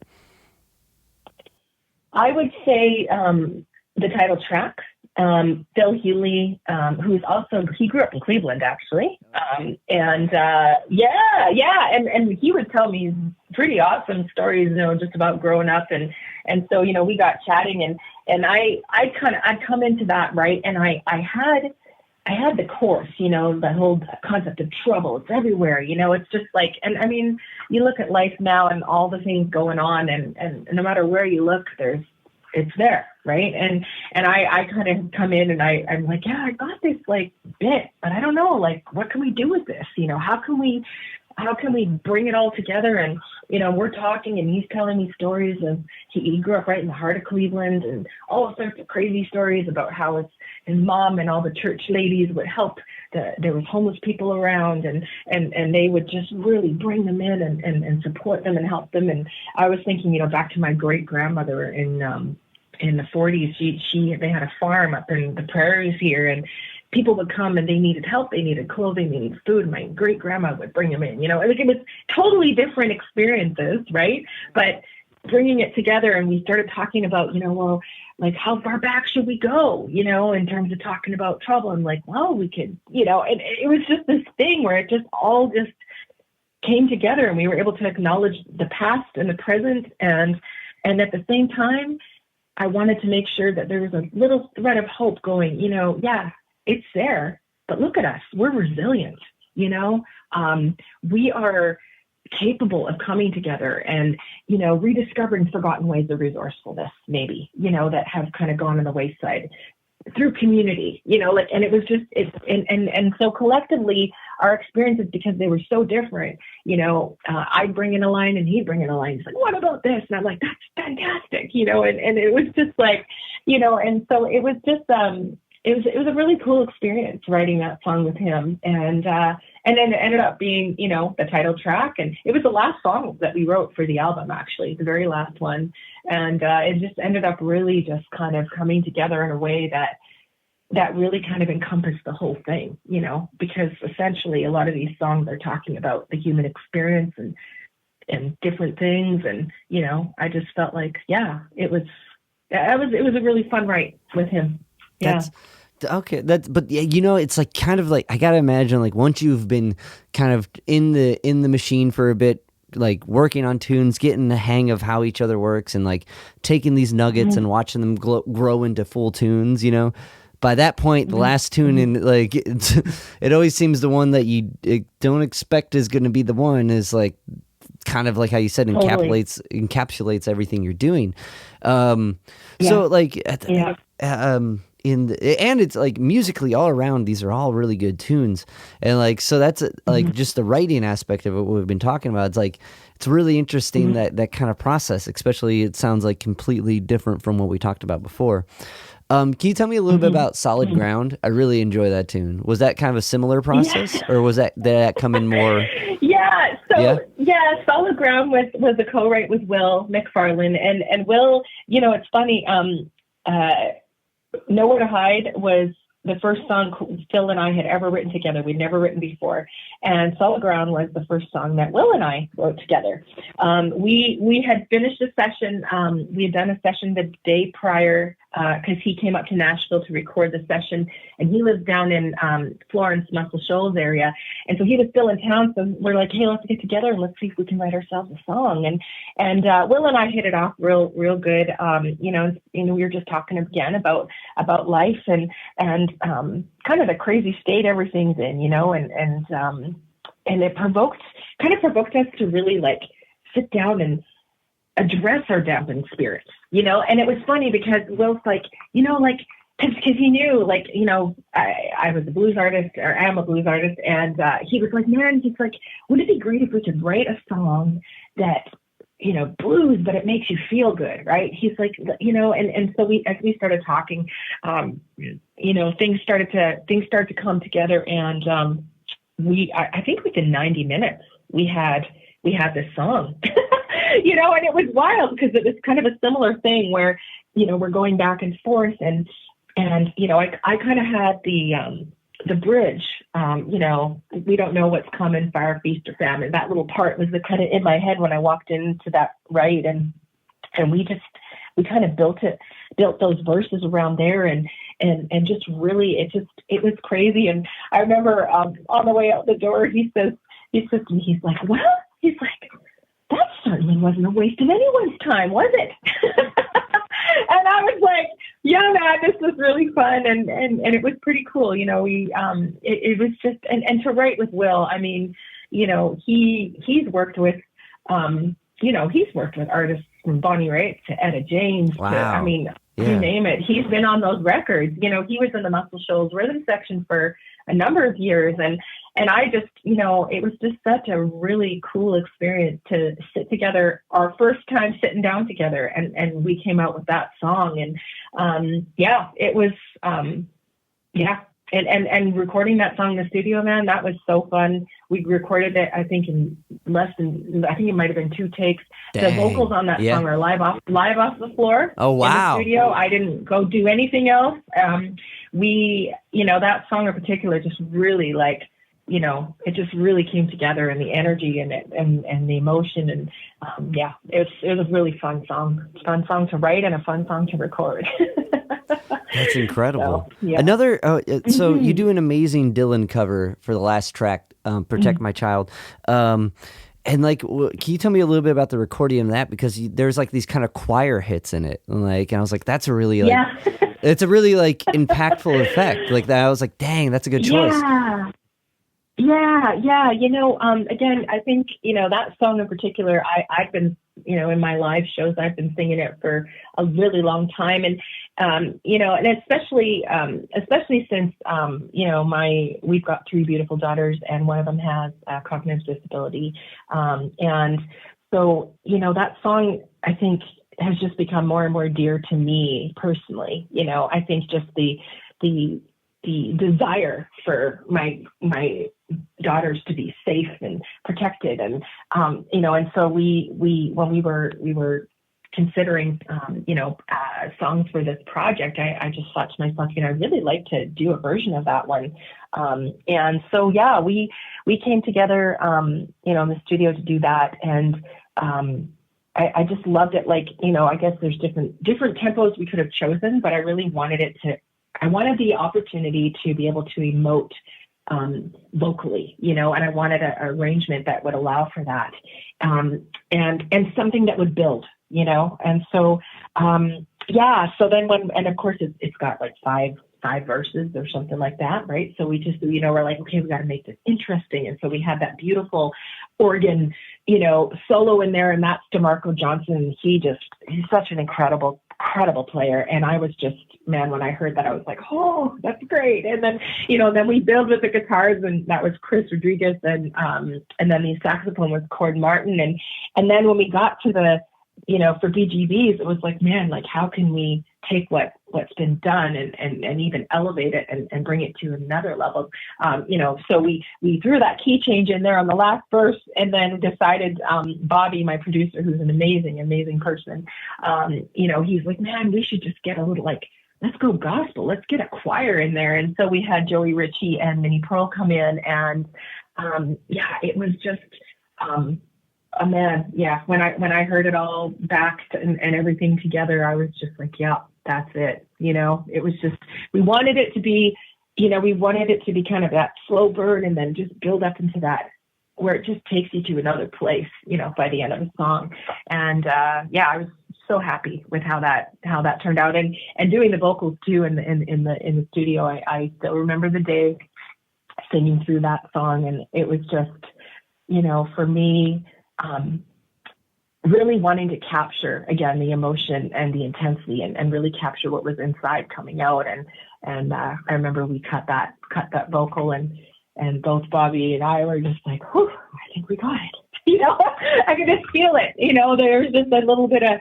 I would say the title track. Phil Hewley, who's also, he grew up in Cleveland actually. And he would tell me pretty awesome stories, you know, just about growing up. And so, you know, we got chatting and I'd come into that, right. And I had the course, you know, the whole concept of trouble. It's everywhere, you know, it's just like, and I mean, you look at life now and all the things going on and no matter where you look, it's there, right? And I kind of come in and I'm like, yeah, I got this like bit, but I don't know, like, what can we do with this? You know, how can we bring it all together? And, you know, we're talking and he's telling me stories of, he grew up right in the heart of Cleveland and all sorts of crazy stories about how his mom and all the church ladies would help. There was homeless people around and they would just really bring them in and support them and help them. And I was thinking, you know, back to my great grandmother in the 40s, they had a farm up in the prairies here, and people would come and they needed help, they needed clothing, they needed food. My great grandma would bring them in, you know, like it was totally different experiences, right? But bringing it together, and we started talking about, you know, well, like how far back should we go, you know, in terms of talking about trouble. I'm like, well, we could, you know, and it was just this thing where it just all just came together and we were able to acknowledge the past and the present. And at the same time, I wanted to make sure that there was a little thread of hope going, you know, yeah, it's there, but look at us. We're resilient, you know, we are capable of coming together and, you know, rediscovering forgotten ways of resourcefulness, maybe, you know, that have kind of gone on the wayside through community, you know, like, and it was just, and so collectively our experiences, because they were so different, you know, I'd bring in a line and he'd bring in a line. He's like, what about this? And I'm like, that's fantastic, you know, and it was just like, you know, and so it was just, it was a really cool experience writing that song with him. And then it ended up being, you know, the title track. And it was the last song that we wrote for the album, actually, the very last one. And it just ended up really just kind of coming together in a way that really kind of encompassed the whole thing, you know, because essentially a lot of these songs are talking about the human experience and different things. And, you know, I just felt like, yeah, it was a really fun write with him. Yeah. But yeah, you know, it's like kind of like, I gotta imagine like once you've been kind of in the machine for a bit, like working on tunes, getting the hang of how each other works and like taking these nuggets and watching them grow into full tunes, you know, by that point, the last tune in like, it always seems the one that you don't expect is going to be the one is like, kind of like how you said, encapsulates everything you're doing. So like, and it's like musically all around, these are all really good tunes, and like so that's like just the writing aspect of it, what we've been talking about. It's like it's really interesting that kind of process, especially it sounds like completely different from what we talked about before. Can you tell me a little bit about Solid Ground? I really enjoy that tune. Was that kind of a similar process, or was did that come in more? Solid Ground was a co-write with Will McFarlane, and Will, you know, it's funny. Nowhere to Hide was the first song Phil and I had ever written together. We'd never written before. And Solid Ground was the first song that Will and I wrote together. We had finished a session. We had done a session the day prior because he came up to Nashville to record the session. And he lives down in Florence, Muscle Shoals area. And so he was still in town. So we're like, hey, let's get together and let's see if we can write ourselves a song. And Will and I hit it off real good. You know, we were just talking again about life and kind of the crazy state everything's in, you know, and it provoked us to really like sit down and address our dampened spirits, you know. And it was funny because Will's like, you know, like, because he knew, like, you know, I was a blues artist, or I am a blues artist, and he was like, man, he's like, wouldn't it be great if we could write a song that, you know, blues, but it makes you feel good, right? He's like, you know, and so as we started talking, you know, things started to come together, and I think within 90 minutes we had this song. and it was wild because it was kind of a similar thing where, we're going back and forth and, I kind of had the bridge, we don't know what's coming, fire, feast, or famine. That little part was the kind of in my head when I walked into that, right. And we kind of built those verses around there and just really, it was crazy. And I remember on the way out the door, he says to me, he's like, that certainly wasn't a waste of anyone's time, was it? And I was like, yeah, man, this was really fun. And it was pretty cool. It was just, and to write with Will, I mean, he's worked with, he's worked with artists from Bonnie Raitt to Etta James. Wow. To, I mean, you name it. He's been on those records. He was in the Muscle Shoals rhythm section for a number of years. And I just, it was just such a really cool experience to sit together, our first time sitting down together. And we came out with that song. And it was, And recording that song in the studio, man, that was so fun. We recorded it, I think, in it might have been 2 takes. Dang. The vocals on that song are live off the floor. Oh, wow. In the studio. I didn't go do anything else. That song in particular just really it just really came together, and the energy and it and the emotion. And it was a really fun song to write and a fun song to record. That's incredible. So, yeah. Another, so you do an amazing Dylan cover for the last track, Protect My Child. And can you tell me a little bit about the recording of that? Because there's these kind of choir hits in it. And I was like, that's a really, it's a really impactful effect. I was like, dang, that's a good choice. Yeah. Again, I think, that song in particular, I've been, in my live shows, I've been singing it for a really long time. And, and especially since, we've got 3 beautiful daughters and one of them has a cognitive disability. And so, that song, I think, has just become more and more dear to me personally. I think just the desire for my daughters to be safe and protected, and and so we when we were considering songs for this project, I just thought to myself, I'd really like to do a version of that one, and so we came together in the studio to do that, and I just loved it. I guess there's different tempos we could have chosen, but I really wanted I wanted the opportunity to be able to emote vocally, and I wanted an arrangement that would allow for that, and something that would build, and so, so then and of course it's got 5 verses or something like that, right? So we just, we're like, okay, we got to make this interesting, and so we had that beautiful organ, solo in there, and that's DeMarco Johnson. He's such an incredible player. And I was just, man, when I heard that, I was like, oh, that's great. And then, then we build with the guitars, and that was Chris Rodriguez. And then the saxophone was Cord Martin. And then when we got to the, for BGBs, it was like, man, how can we take what's been done and even elevate it and bring it to another level? So we threw that key change in there on the last verse, and then decided, Bobby, my producer, who's an amazing person, he's like, man, we should just get a little let's go gospel. Let's get a choir in there. And so we had Joey Ritchie and Minnie Pearl come in, and it was just, man, when I heard it all backed and everything together, I was just like, yeah, that's it. It was just, we wanted it to be kind of that slow burn, and then just build up into that, where it just takes you to another place, by the end of the song. And, I was so happy with how that turned out, and doing the vocals too in the studio. I still remember the day singing through that song, and it was just, for me, really wanting to capture again the emotion and the intensity, and really capture what was inside coming out. And I remember we cut that vocal, and both Bobby and I were just like, whew, I think we got it. I could just feel it. There was just a little bit of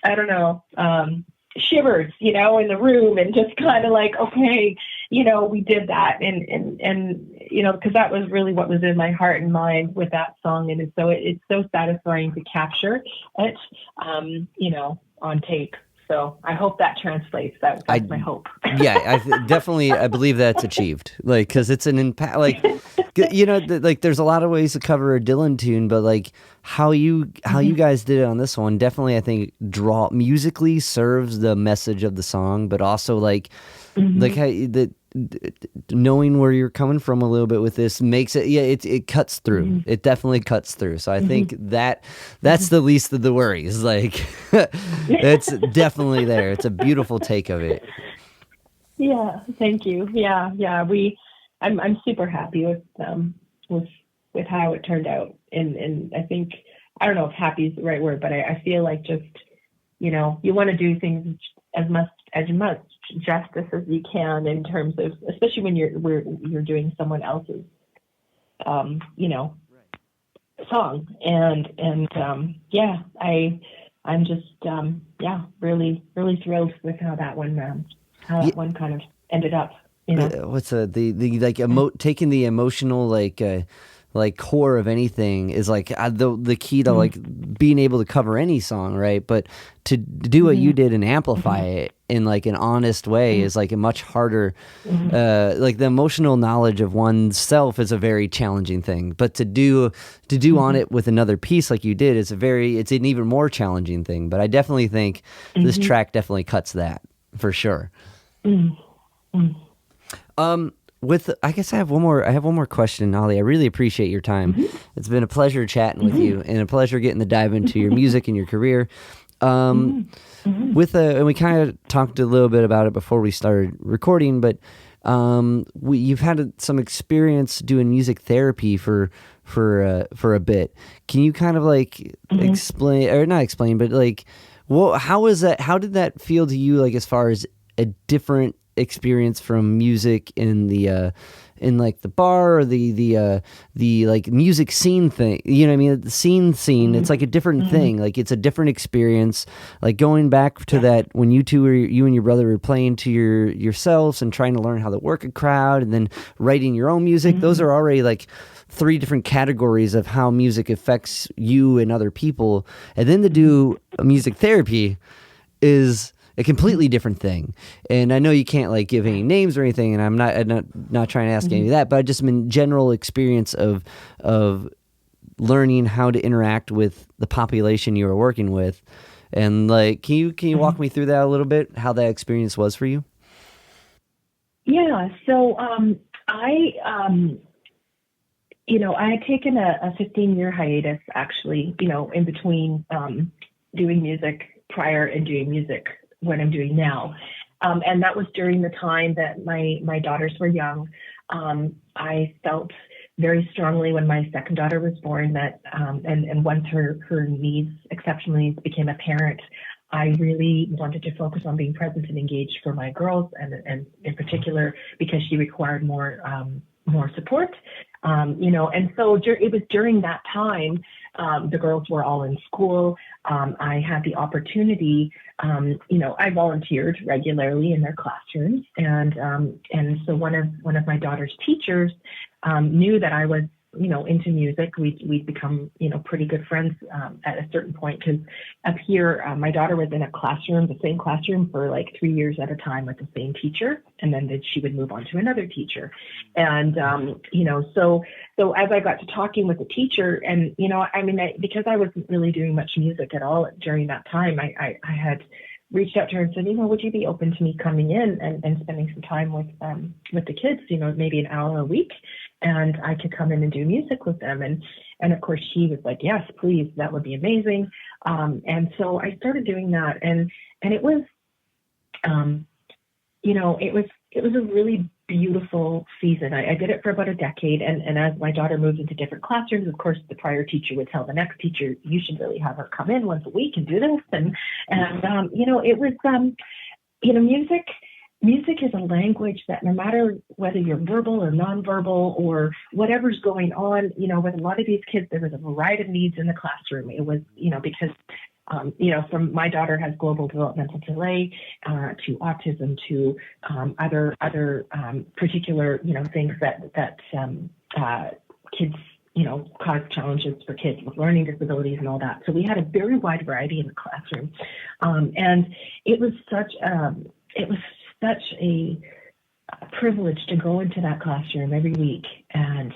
I don't know, shivers, in the room, and just kind of like, okay, we did that. And because that was really what was in my heart and mind with that song. And it's so satisfying to capture it, on tape. So I hope that translates. That's my hope. Yeah, definitely. I believe that's achieved. Like, because it's an impact. Like, there's a lot of ways to cover a Dylan tune, but like how you guys did it on this one, definitely I think musically serves the message of the song, but also like how knowing where you're coming from a little bit with this makes it, it cuts through. Mm-hmm. It definitely cuts through. So I think that's the least of the worries. Like, it's definitely there. It's a beautiful take of it. Yeah, thank you. Yeah. I'm super happy with how it turned out, and I think, I don't know if happy is the right word, but I feel like just, you want to do things as much justice as you can in terms of, especially when you're doing someone else's song, and I'm just really thrilled with how that one one kind of ended up. What's the taking the emotional like core of anything is like the key to like being able to cover any song, right? But to do what you did and amplify it in like an honest way is like a much harder. Like the emotional knowledge of oneself is a very challenging thing, but to do on it with another piece like you did it's an even more challenging thing. But I definitely think this track definitely cuts that for sure. I guess I have one more question, Ollie. I really appreciate your time. It's been a pleasure chatting with you, and a pleasure getting to dive into your music and your career. And we kind of talked a little bit about it before we started recording, but you've had some experience doing music therapy for a bit. Can you kind of like explain, or not explain, but like, how was that? How did that feel to you? Like, as far as a different experience from music in the in like the bar or the like music scene thing, you know what I mean? The scene, it's like a different thing. Like, it's a different experience. Like, going back to that when you and your brother were playing to yourselves and trying to learn how to work a crowd, and then writing your own music. Those are already like 3 different categories of how music affects you and other people. And then to do music therapy is a completely different thing. And I know you can't like give any names or anything, and I'm not trying to ask any of that, but I just mean general experience of learning how to interact with the population you were working with. And like, can you walk me through that a little bit, how that experience was for you? Yeah. So I had taken a 15-year hiatus, actually, in between doing music prior and doing music what I'm doing now. And that was during the time that my daughters were young. I felt very strongly when my second daughter was born that, and once her exceptional needs became apparent, I really wanted to focus on being present and engaged for my girls, and in particular, because she required more support. And so it was during that time, the girls were all in school. I had the opportunity, I volunteered regularly in their classrooms. And so one of my daughter's teachers knew that I was, into music. We'd become, pretty good friends at a certain point, because up here, my daughter was in the same classroom for like 3 years at a time with the same teacher. And then she would move on to another teacher. And, so as I got to talking with the teacher, and, because I wasn't really doing much music at all during that time, I had reached out to her and said, would you be open to me coming in and spending some time with the kids, maybe an hour a week, and I could come in and do music with them. And of course she was like, yes, please, that would be amazing. And so I started doing that, and it was, it was a really beautiful season. I did it for about a decade. And as my daughter moved into different classrooms, of course, the prior teacher would tell the next teacher, you should really have her come in once a week and do this. And it was, music is a language that no matter whether you're verbal or nonverbal or whatever's going on, with a lot of these kids, there was a variety of needs in the classroom. It was, because from my daughter has global developmental delay to autism to other particular, things that kids, cause challenges for kids with learning disabilities and all that. So we had a very wide variety in the classroom, and it was such a privilege to go into that classroom every week. And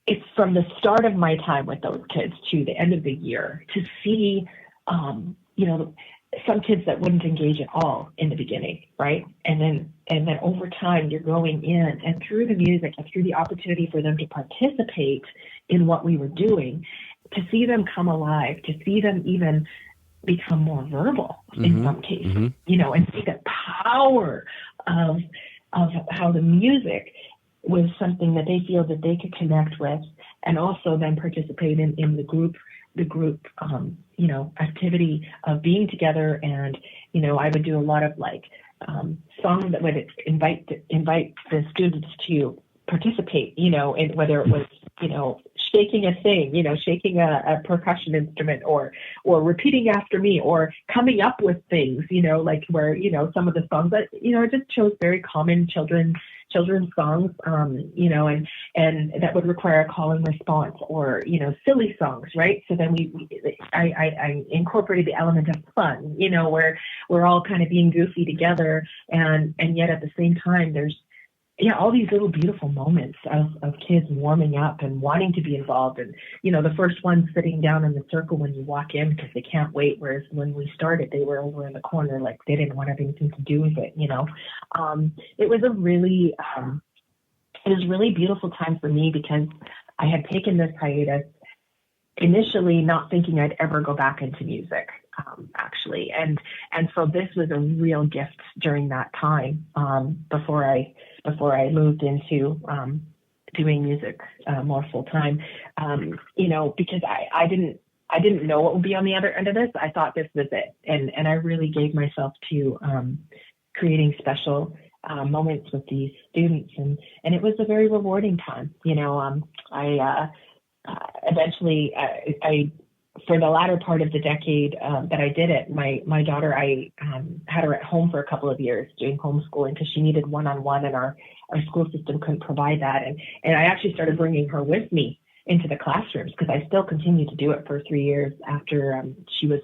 it's from the start of my time with those kids to the end of the year to see, some kids that wouldn't engage at all in the beginning, right? And then over time you're going in, and through the music and through the opportunity for them to participate in what we were doing, to see them come alive, to see them even become more verbal in some cases, and see the power of how the music was something that they feel that they could connect with, and also then participate in the group activity of being together. And I would do a lot of songs that would invite the students to participate, and whether it was shaking a thing, shaking a percussion instrument, or repeating after me, or coming up with things, where some of the songs that I just chose very common children's songs, and that would require a call and response, or silly songs, right? So then I incorporated the element of fun, where we're all kind of being goofy together, and yet at the same time there's all these little beautiful moments of kids warming up and wanting to be involved, and the first one sitting down in the circle when you walk in because they can't wait, whereas when we started they were over in the corner, like they didn't want anything to do with it. It was a really beautiful time for me, because I had taken this hiatus initially not thinking I'd ever go back into music, actually, and so this was a real gift during that time, before I moved into doing music more full time, because I didn't know what would be on the other end of this. I thought this was it, and I really gave myself to creating special moments with these students, and it was a very rewarding time. I eventually, for the latter part of the decade that I did it, my daughter, I had her at home for a couple of years doing homeschooling because she needed one-on-one, and our school system couldn't provide that. And I actually started bringing her with me into the classrooms, because I still continued to do it for 3 years after she was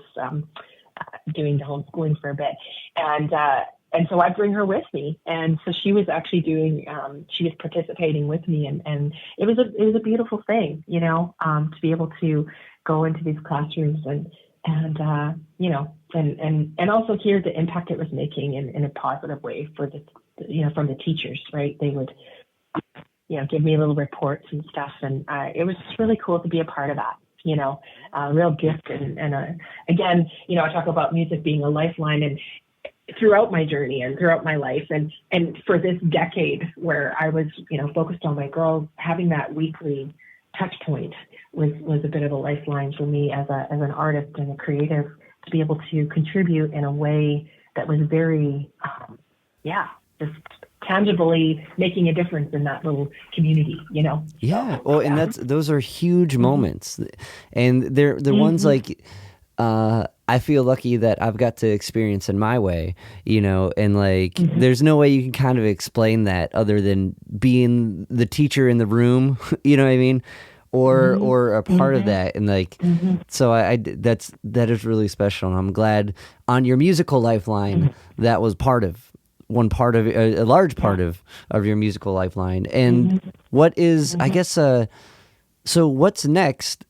doing the homeschooling for a bit. And so I bring her with me. And so she was actually she was participating with me. And it was a beautiful thing, to be able to go into these classrooms and also hear the impact it was making in a positive way for from the teachers, right? They would, give me little reports and stuff. And it was just really cool to be a part of that, a real gift. And again, I talk about music being a lifeline, and throughout my journey and throughout my life, and for this decade where I was, focused on my girls, having that weekly touch point was a bit of a lifeline for me as an artist and a creative, to be able to contribute in a way that was very, just tangibly making a difference in that little community, Yeah. Well, and those are huge moments, and they're ones like, I feel lucky that I've got to experience in my way, and there's no way you can kind of explain that other than being the teacher in the room, you know what I mean? Or a part of that. And so that is really special. And I'm glad on your musical lifeline, that was a large part of your musical lifeline. And what is, I guess, so what's next,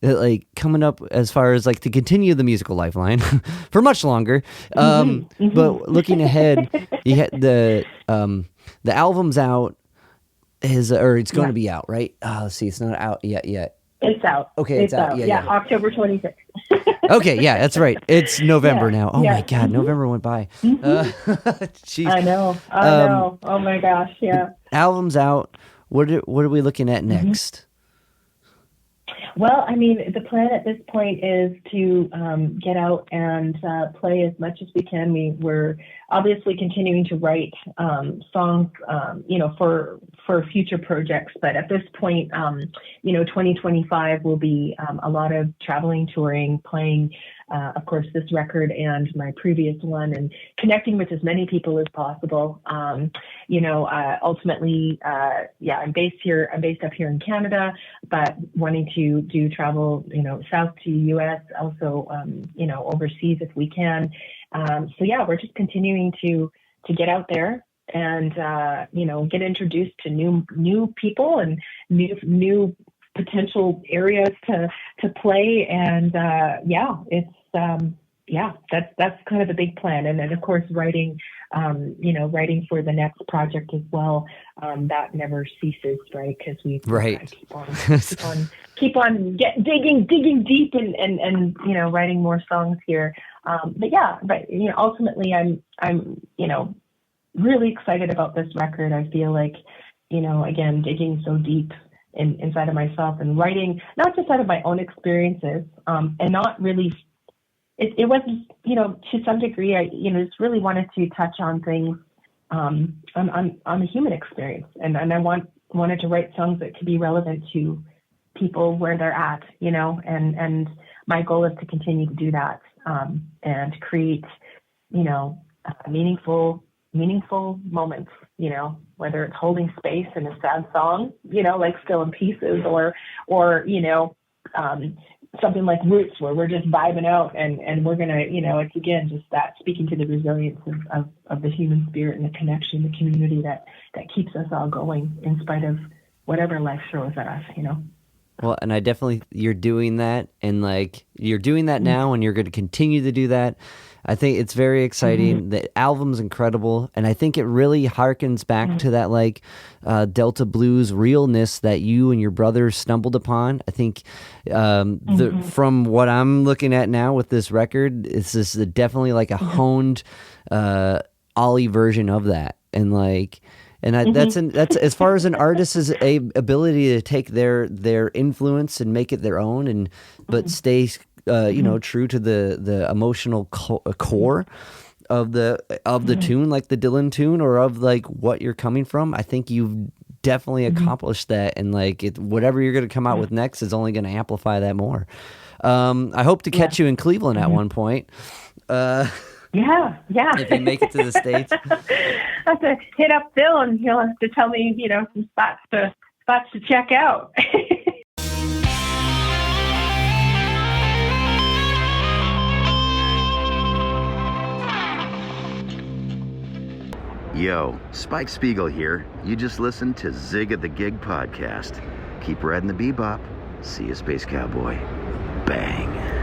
coming up as far as to continue the musical lifeline for much longer? But looking ahead, you had the album's out, it's going to be out, right? Let's see, it's not out yet. It's out. Okay, it's out. Yeah, October 26th. Okay, yeah, that's right. It's November now. Oh my God, November went by. Jeez. I know. Oh my gosh, yeah. Album's out. What are we looking at next? Well, I mean, the plan at this point is to get out and play as much as we can. We're obviously continuing to write songs, for future projects. But at this point, 2025 will be a lot of traveling, touring, playing, of course, this record and my previous one, and connecting with as many people as possible. Ultimately, I'm based up here in Canada, but wanting to do travel, south to U.S., also, overseas if we can. We're just continuing to get out there and, get introduced to new people and new potential areas to play. And, that's kind of the big plan. And then of course, writing for the next project as well. That never ceases, right? Because we keep on digging deep and writing more songs here. Ultimately I'm really excited about this record. I feel like, again, digging so deep inside of myself and writing, not just out of my own experiences, and not really, it wasn't, to some degree, I, just really wanted to touch on things, on the human experience. And I wanted to write songs that could be relevant to people where they're at, and my goal is to continue to do that, and create, meaningful moments, whether it's holding space in a sad song, like Still in Pieces, or something like Roots, where we're just vibing out and we're gonna, it's again just that speaking to the resilience of the human spirit and the connection, the community that keeps us all going in spite of whatever life throws at us, Well, and I definitely, you're doing that, and you're doing that now, and you're going to continue to do that. I think it's very exciting. The album's incredible, and I think it really harkens back to that Delta blues realness that you and your brother stumbled upon. I think from what I'm looking at now with this record, it's this definitely a honed Ollie version of that, and that's as far as an artist's ability to take their influence and make it their own, but stay true to the emotional core of the tune, like the Dylan tune, or of what you're coming from. I think you've definitely accomplished that, and whatever you're going to come out with next is only going to amplify that more. I hope to catch you in Cleveland at one point. Yeah. If you make it to the States. I have to hit up Phil, and he'll have to tell me, some spots to check out. Yo, Spike Spiegel here. You just listened to Zig At The Gig podcast. Keep riding the bebop. See you, Space Cowboy. Bang.